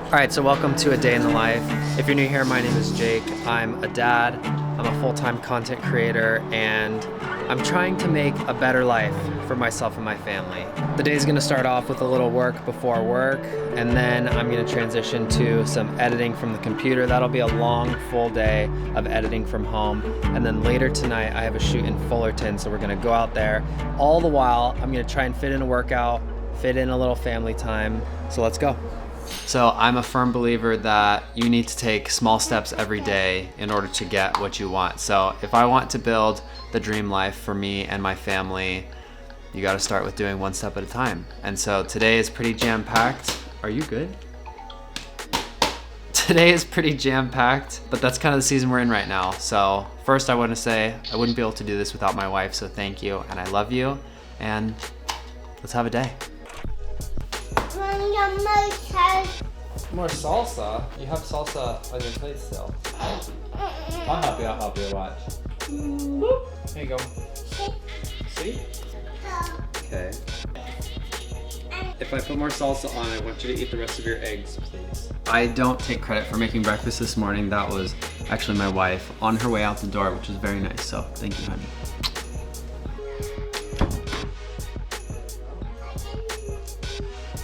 Alright, so welcome to A Day in the Life. If you're new here, my name is Jake. I'm a dad, I'm a full-time content creator, and I'm trying to make a better life for myself and my family. The day's gonna start off with a little work before work, and then I'm gonna transition to some editing from the computer. That'll be a long, full day of editing from home. And then later tonight, I have a shoot in Fullerton, so we're gonna go out there. All the while, I'm gonna try and fit in a workout, fit in a little family time. So let's go. So I'm a firm believer that you need to take small steps every day in order to get what you want. So if I want to build the dream life for me and my family, you got to start with doing one step at a time. And so today is pretty jam-packed. Are you good? Today is pretty jam-packed, but that's kind of the season we're in right now. So first I want to say I wouldn't be able to do this without my wife, so thank you and I love you, and let's have a day. More salsa? You have salsa on your plate still. I'll help you, watch. Here you go. See? Okay. If I put more salsa on, I want you to eat the rest of your eggs, please. I don't take credit for making breakfast this morning. That was actually my wife on her way out the door, which was very nice, so thank you, honey.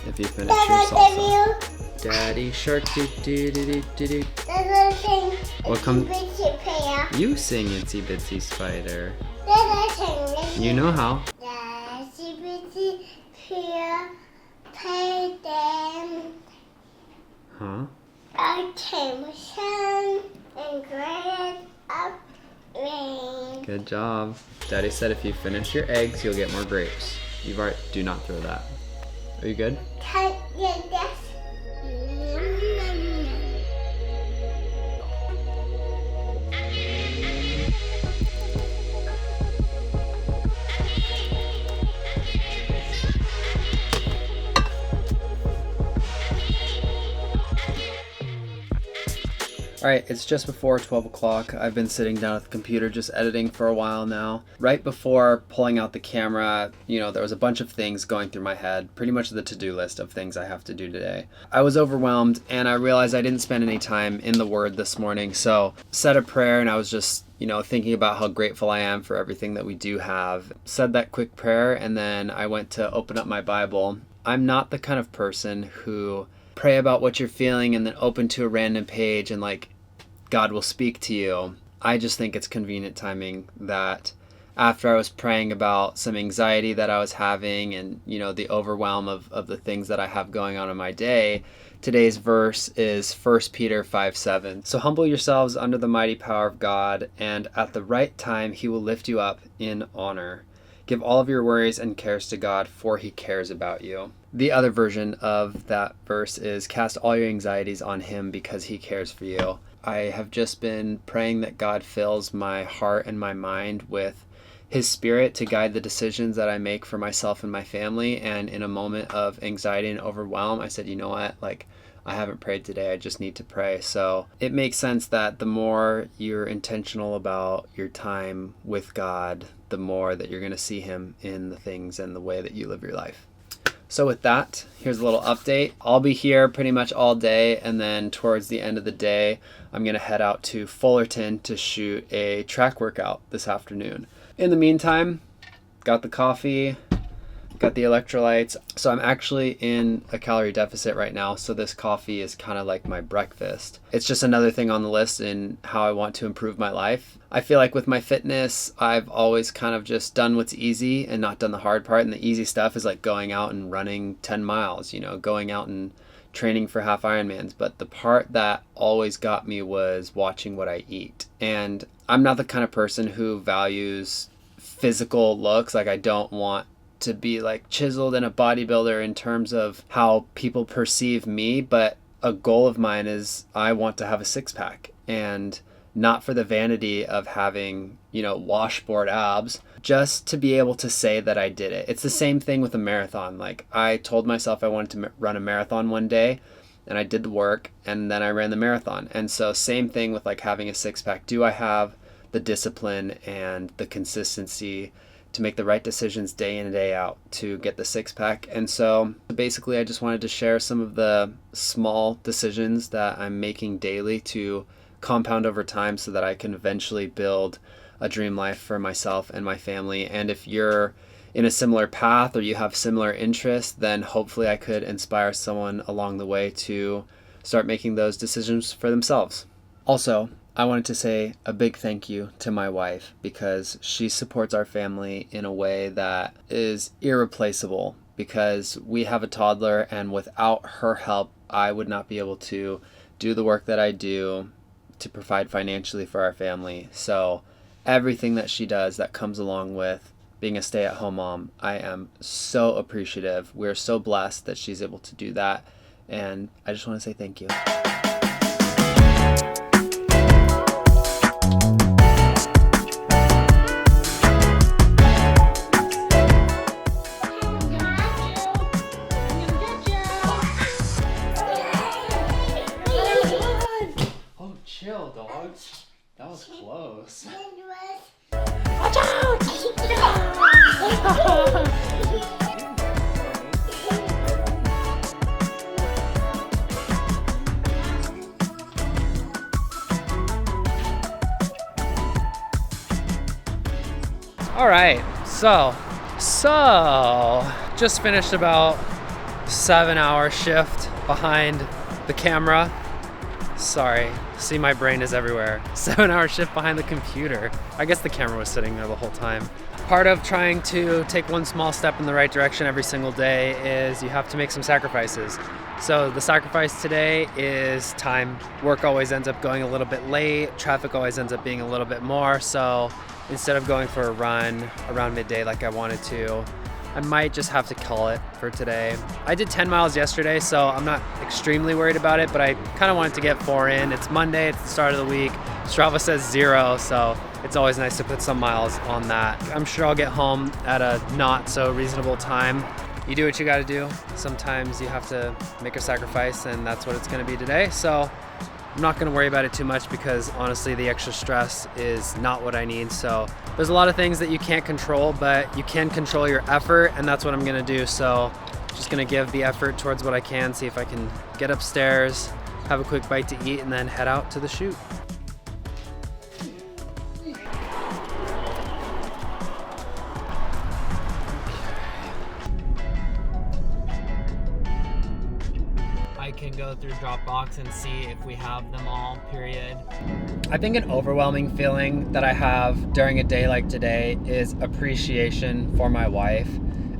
If you finish your salsa. Daddy shark do do do do do do. What comes? You sing Itsy Bitsy Spider. You know how. Huh? Good job. Daddy said if you finish your eggs, you'll get more grapes. You've already. Do not throw that. Are you good? Alright, it's just before 12 o'clock. I've been sitting down at the computer just editing for a while now. Right before pulling out the camera, there was a bunch of things going through my head, pretty much the to-do list of things I have to do today. I was overwhelmed and I realized I didn't spend any time in the Word this morning, so said a prayer and I was just thinking about how grateful I am for everything that we do have. Said that quick prayer and then I went to open up my Bible. I'm not the kind of person who pray about what you're feeling and then open to a random page and God will speak to you. I just think it's convenient timing that after I was praying about some anxiety that I was having and, the overwhelm of the things that I have going on in my day, today's verse is 1 Peter 5:7. So humble yourselves under the mighty power of God, and at the right time he will lift you up in honor. Give all of your worries and cares to God, for he cares about you. The other version of that verse is cast all your anxieties on him because he cares for you. I have just been praying that God fills my heart and my mind with his spirit to guide the decisions that I make for myself and my family. And in a moment of anxiety and overwhelm, I said, you know what, I haven't prayed today. I just need to pray. So it makes sense that the more you're intentional about your time with God, the more that you're going to see him in the things and the way that you live your life. So with that, here's a little update. I'll be here pretty much all day, and then towards the end of the day, I'm going to head out to Fullerton to shoot a track workout this afternoon. In the meantime, got the coffee, got the electrolytes. So I'm actually in a calorie deficit right now, so this coffee is kind of like my breakfast. It's just another thing on the list in how I want to improve my life. I feel like with my fitness, I've always kind of just done what's easy and not done the hard part. And the easy stuff is like going out and running 10 miles, going out and training for half Ironmans. But the part that always got me was watching what I eat. And I'm not the kind of person who values physical looks. I don't want to be chiseled and a bodybuilder in terms of how people perceive me, but a goal of mine is I want to have a six-pack, and not for the vanity of having, washboard abs, just to be able to say that I did it. It's the same thing with a marathon. I told myself I wanted to run a marathon one day, and I did the work, and then I ran the marathon. And so same thing with having a six-pack. Do I have the discipline and the consistency to make the right decisions day in and day out to get the six-pack. And so basically I just wanted to share some of the small decisions that I'm making daily to compound over time so that I can eventually build a dream life for myself and my family. And if you're in a similar path or you have similar interests, then hopefully I could inspire someone along the way to start making those decisions for themselves. Also, I wanted to say a big thank you to my wife because she supports our family in a way that is irreplaceable, because we have a toddler and without her help, I would not be able to do the work that I do to provide financially for our family. So everything that she does that comes along with being a stay-at-home mom, I am so appreciative. We're so blessed that she's able to do that. And I just want to say thank you. Chill, dogs. That was close. Watch out! All right, so just finished about 7-hour shift behind the camera. Sorry, see, my brain is everywhere. 7-hour shift behind the computer. I guess the camera was sitting there the whole time. Part of trying to take one small step in the right direction every single day is you have to make some sacrifices. So the sacrifice today is time. Work always ends up going a little bit late. Traffic always ends up being a little bit more. So instead of going for a run around midday like I wanted to, I might just have to call it for today. I did 10 miles yesterday, so I'm not extremely worried about it, but I kind of wanted to get 4 in. It's Monday, it's the start of the week. Strava says 0, so it's always nice to put some miles on that. I'm sure I'll get home at a not so reasonable time. You do what you gotta do. Sometimes you have to make a sacrifice, and that's what it's gonna be today. So I'm not gonna worry about it too much because honestly, the extra stress is not what I need. So there's a lot of things that you can't control, but you can control your effort, and that's what I'm gonna do. So just gonna give the effort towards what I can, see if I can get upstairs, have a quick bite to eat, and then head out to the shoot. I can go through Dropbox and see if we have them all, period. I think an overwhelming feeling that I have during a day like today is appreciation for my wife.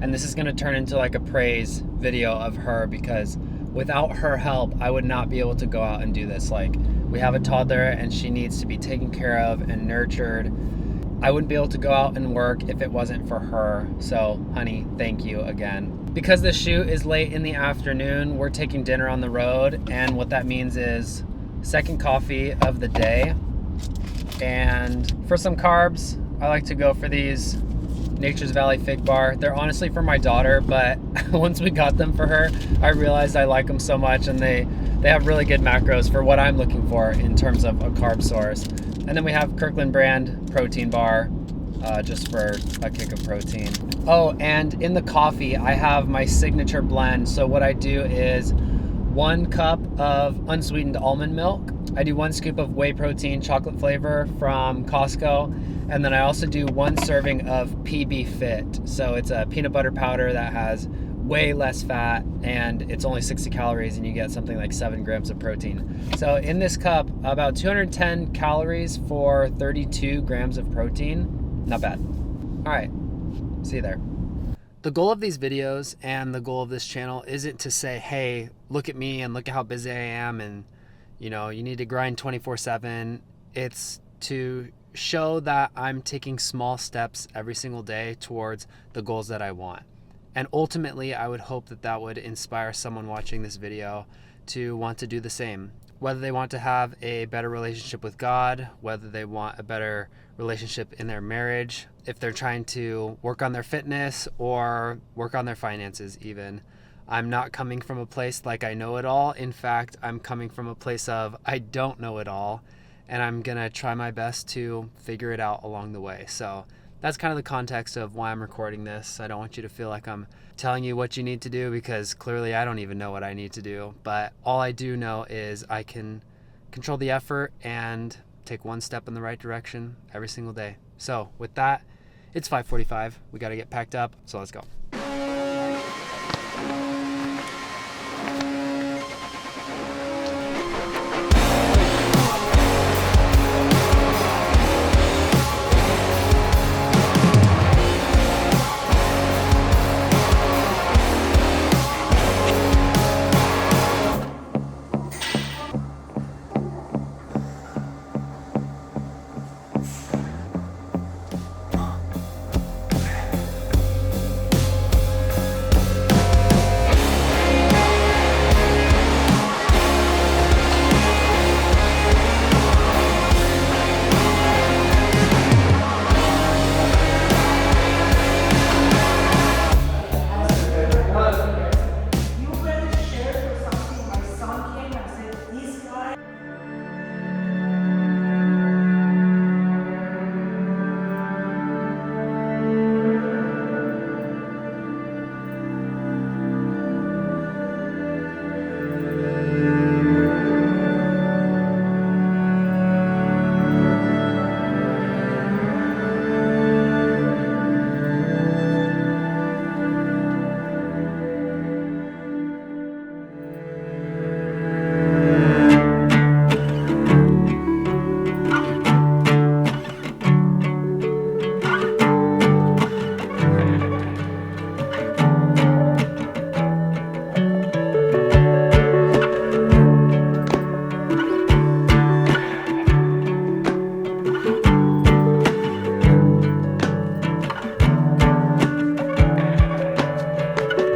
And this is gonna turn into like a praise video of her, because without her help, I would not be able to go out and do this. Like, we have a toddler and she needs to be taken care of and nurtured. I wouldn't be able to go out and work if it wasn't for her. So, honey, thank you again. Because the shoot is late in the afternoon, we're taking dinner on the road, and what that means is second coffee of the day. And for some carbs, I like to go for these Nature's Valley Fig Bar. They're honestly for my daughter, but once we got them for her, I realized I like them so much, and they have really good macros for what I'm looking for in terms of a carb source. And then we have Kirkland brand protein bar, just for a kick of protein. Oh, and in the coffee, I have my signature blend. So what I do is 1 cup of unsweetened almond milk. I do 1 scoop of whey protein chocolate flavor from Costco. And then I also do 1 serving of PB Fit. So it's a peanut butter powder that has way less fat, and it's only 60 calories, and you get something like 7 grams of protein. So in this cup, about 210 calories for 32 grams of protein. Not bad. All right, see you there. The goal of these videos and the goal of this channel isn't to say, hey, look at me and look at how busy I am, and you know, you need to grind 24/7. It's to show that I'm taking small steps every single day towards the goals that I want. And ultimately, I would hope that that would inspire someone watching this video to want to do the same. Whether they want to have a better relationship with God, whether they want a better relationship in their marriage, if they're trying to work on their fitness or work on their finances even. I'm not coming from a place like I know it all. In fact, I'm coming from a place of I don't know it all, and I'm gonna try my best to figure it out along the way. So that's kind of the context of why I'm recording this. I don't want you to feel like I'm telling you what you need to do, because clearly I don't even know what I need to do. But all I do know is I can control the effort and take one step in the right direction every single day. So with that, it's 5:45. We got to get packed up. So let's go.